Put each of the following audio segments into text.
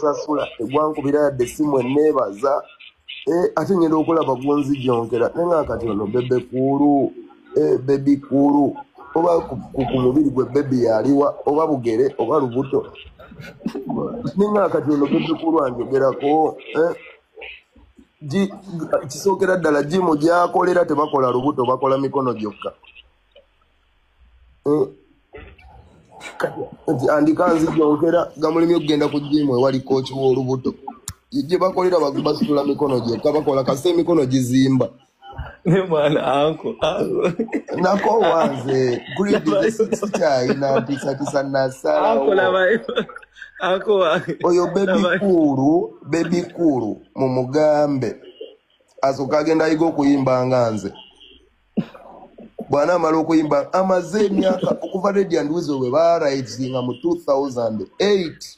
sasula egwankubira yadde simu enneebaza ate ngenda okulaba gonzijonkera nenga kati ono bebe kulu bebi kulu oba ku mubiri gwe bebi yaliwa oba bugere oba lubuto nenga kati ono bebe kulu anjogerako kisookera ddala jimu gyakolera tebakola lubuto bakola mikono gyokka andika nzijonkera gamulimye okugenda ku jimu ewali kooki w'olubuto gye bakolera basitula mikono gyokka bakola kasi emikono gizimba ne mwana anko nako wanze kulidisikyaina ntisatisa nasalawo oyo bebi kulu mumugambe asooka agenda ayiga okuyimba nga nze bwana amala okuyimba amaze emyaka okuva Lady and Weasel bwe baarayizinga mu 2008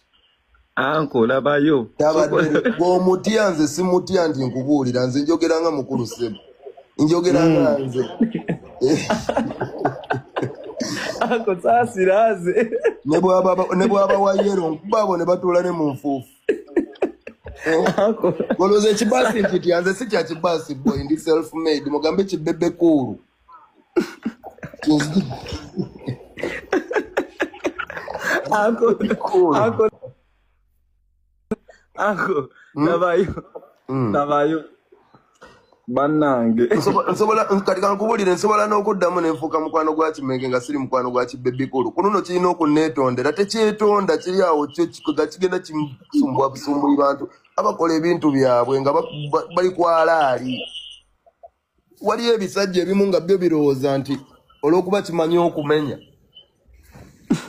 anko labayo bw'omutya nze simutya nti nkubuulira nze njogera nga mukulu Ssebo njogera nga nze anko saasiraze ne bwaba wa yero nkubaabo ne batuula ne mu nfuufu olowooza ekibaasi nti tyanze si kya kibaasi boy ndi self made mugambe kibebe kulu Anko, nabayo. Bannange. Nsobola kati kankubulire nsobola n'okuddamu nenfuuka mukwano gwa Kimenge nga siri mukwano gwa Kibebe Kulu. Kuno kirina okunneetondera tekyetonda kiri awo kyo kigenda kimusumbwa busumbuli bantu abakola ebintu byabwe nga bali kwalaali. Waliyo ebisajja ebimu nga byo birowooza nti olw'okuba kimanyi okumenya.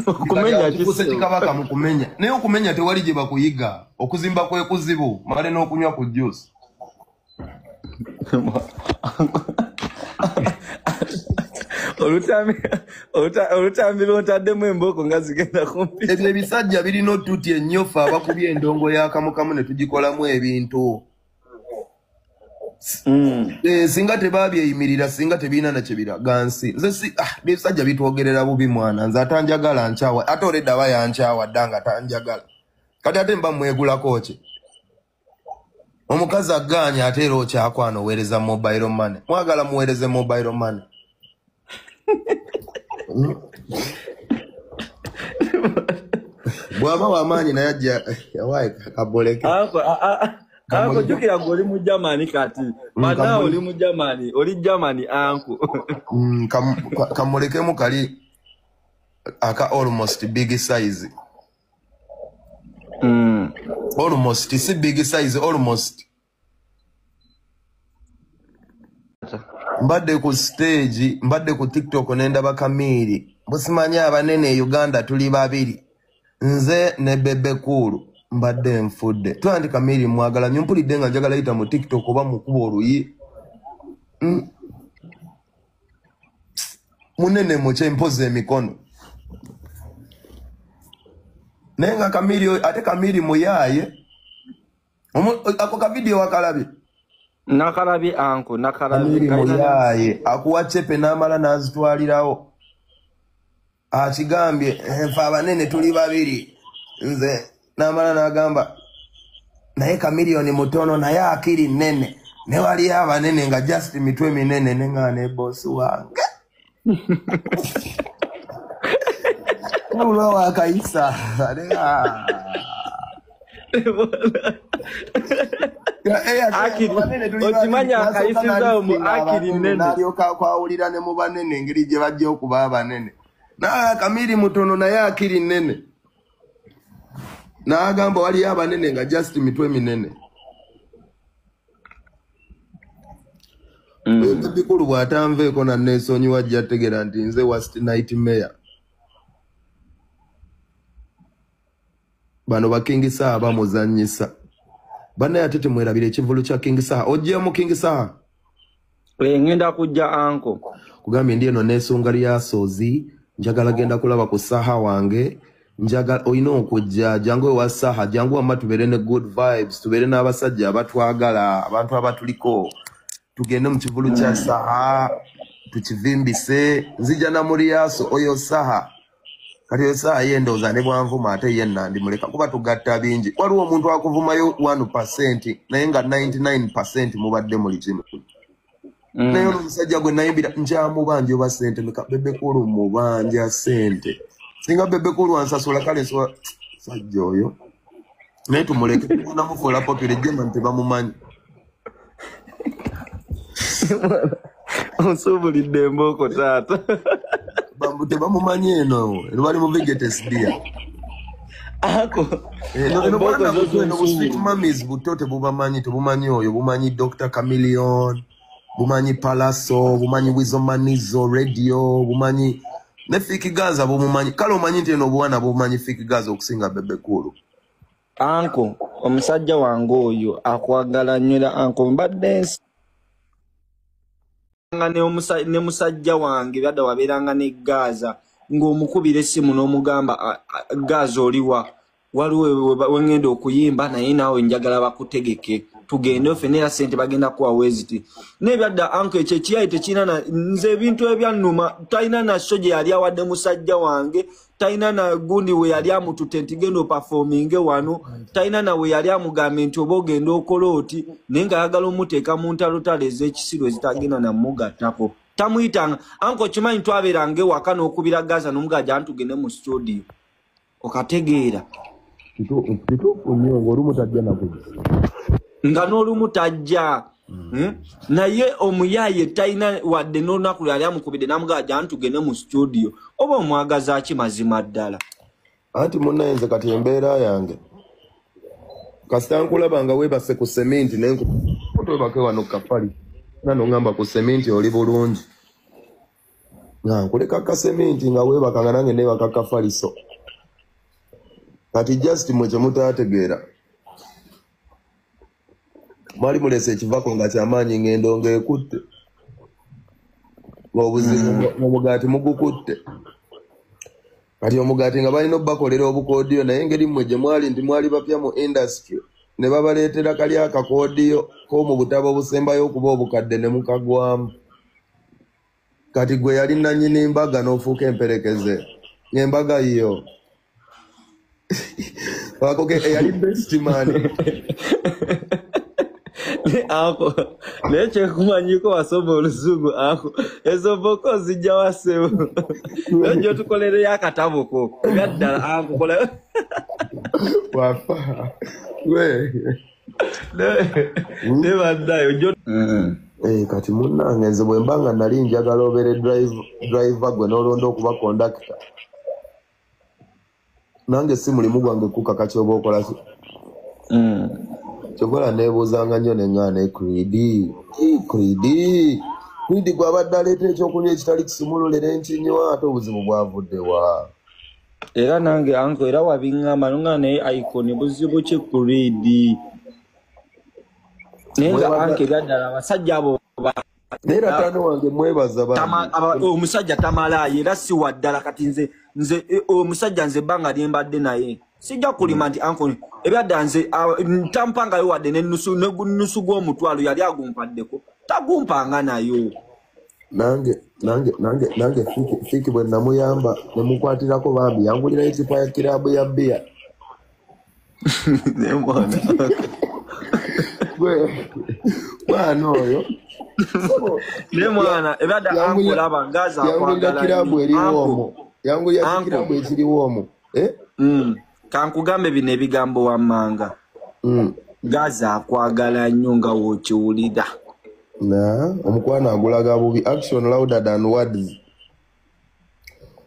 Okumenya kikabaka mu kumenya. Naye okumenya tewali gye bakuyiga. Okuzimba kwe kuzibu male n'okunywa ku juice. Olutambiro otaddemu emboko nga zigenda kumpi. Ebyo ebisajja birina otuti ennyofa abakubye endongo y'akamukamu ne tugikolamu ebintu. Singa tebabyeyimirira singa tebiina na kyebiraga nsi. Nze ebisajja bitwogerera bubi mwana nze atanjagala nkyawa ate oledde aba yankyawa ddanga tanjagala. Kati ate mba mwegulako ki? Omukazi aganya ate era okyakwana oweereza mobile money. Mwagala muweereze mobile money. Bwaba w'amaanyi naye ajja yawaayi kaboleke. Anko jukira gwe oli mu Germany kati. Mana oli mu Germany, oli Germany anko. Kamulekemu kali aka almost big size. Almost, si big size, almost. Mbadde ku stage, mbadde ku TikTok nenda bakamiri. Busimanya abanene Uganda tuli babiri. Nze ne Bebe Kulu. Mbadde nfudde. Twandi kamiri mwagala nyumpulidde nga njagala yita mu TikTok oba mukuba oluyi. Munene muche mpoze emikono. Nenga kamiri ate kamiri muyaye. Ako ka video wakalabi. Nakalabi anko, nakalabi. Kamiri muyaye. Akuwa chepe n'amala n'azitwalirawo. Akigambye nfa abanene tuli babiri. Nze n'amala n'agamba naye Kamiliyoni mutono naye akiri nnene. Ne wali abanene nga just mitwe minene nenga ne boss wange. Ulo wakaisa. Okimanya akayisiza mu akiri nnene. Nalyoka kwawulira ne mu banene engeri gye bajja okuba abanene. Na Kamiri mutono naye akiri nnene. Na agamba wali abanene nga just mitwe minene. Bikulu bwatanveeko na neesonyi wajja tegera nti nze worst nightmare. Bano ba King Saha bamuzannyisa. Bana ate temwerabira ekivulu kya King Saha. Ojjemu King Saha? Ngenda kujja anko. Kugambye ndi eno neesonga lyasoozi. Njagala genda kulaba ku Saha wange. Njagala oyina okujja jangu ewa Saha jangu wamma tubeere ne good vibes tubeere n'abasajja abatwagala abantu abatuliko tugende mu kivulu kya Saha tukivimbise nzija na Muriyaso oyo Saha kati esa yendoza ne bwanvuma ate yenna ndimuleka kuba tugatta bingi waliwo omuntu akuvumayo 1% naye nga 99% mubadde muli kimu naye omusajja gwe nayimbira njamuba njoba sente meka bebekulu mubanja sente singa bebekulu ansasula kale so sajja oyo naye tumuleke namufuula popular jema tebamumanyi Onsobulidde emboko taata. Tebamumanyi eno bali mu vegetes dia Ako. Busweet mummies buto tebubamanyi tebumanyi oyo bumanyi Dr. Chameleone bumanyi Palaso bumanyi Wizomanizo Radio bumanyi ne Fiki Gaza bumumanyi kale omanyi nti eno bwana bumanyi Fiki Gaza okusinga bebekulu Anko omusajja wange oyo akwagala nnyo anko mbadde ne musajja wange byadda wabeeranga ne Gaza ng'omukubira essimu n'omugamba Gaza oliwa waliwo wengenda okuyimba naye naawe njagala bakutegeke tugende ofenera sente bagenda kuwa weziti nebyadda anko ekyo ekiyayi tekirina nze ebintu ebyannuma talina na soje yali awadde musajja wange talina na gundi we yali amutute nti genda opafominge wano talina na we yali amugambe nti oba ogenda okola oti naye nga ayagala omuteeka mu ntalotalo ez'ekisiru ezitagenda namugattako tamuyitanga anko kimanyi twabeerange waka n'okubira Gaza n'omugaja ntugende mu studio okategeera nga n'olumu tajja naye omuyaye talina wadde n'olunaku lwali amukubidde n'amugaja ntugende mu studio oba omwagaza ki mazima ddala anti munnaye nze kati embeera yange kasita nkulaba nga weebase ku seminti twebake wano kafali nanoŋŋamba ku seminti oli bulungi nga nkuleka ka seminti nga weebaka nga nange neebaka kafaliso kati just mwe kye mutaategeera mwali mulese ekivako nga kyamaanyi ngendo ng'ekutte ng'obuzibu omugaati mugukutte kati omugaati nga balina obbakolera obukoodiyo naye engeri mmwe gye mwali nti mwali bapya mu industry ne babaleetera kali akakoodiyo k'omu butabo obusembayo okuba obukadde ne mukagwamu kati gwe yali nannyini mbaga n'ofuuka emperekeze ng'embaga yo wakoke eyali best man ako naye kyekumanyiko wasoma oluzungu ako ezo boko zijja wasebo ejo tukolereyo akatabo koko ebyaddala ako kola wafa we ne baddayo jo kati munnange nze bwe mbanga nali njagala obeere driver gwe n'olonda okuba kondakita nange si mulimu gwange kukaka kyoba okola kyokola neebuuzanga nnyo neŋŋaana Creedy gw'abadde aleeta ekyokunywa ekitali kisumululira enkinywa ate obuzibu bwavudde wa era nange anko era wabiŋŋamba nonga naye icon buzibu ki Creedy naye nga anke ebyadala abasajja abo naye era taano wange mwebaza omusajja tamalaayo era si waddala kati nze omusajja nze ebbanga lyembadde naye sijja kulima nti anko ebyadda nze tampangayo wadde n'ennusu gw'omutwalo yali agumpaddeko tagumpanga nayo nange Fiki bwe namuyamba ne mukwatirako bambi yangulirayo ekipa ya kirabu ya bbiya mwana oyo ne mwana ebyadda anko laba Gaza akwagala kirabu eriwo yangulira kirabu ekiriwo omwo kankugambe bino ebigambo wammanga Gaza akwagala nnyo nga wookiwulira omukwana agulaga bubi action louder than words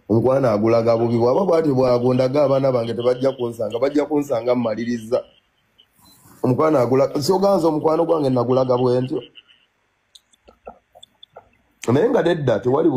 omukwana agulaga bubi bwaba bwati bwagondaga abaana bange tebajja kunsanga bajja kunsanga mmaliriza omukwana agulaga sioganza omukwano gwange nagulaga bwentyo naye nga nedda tewali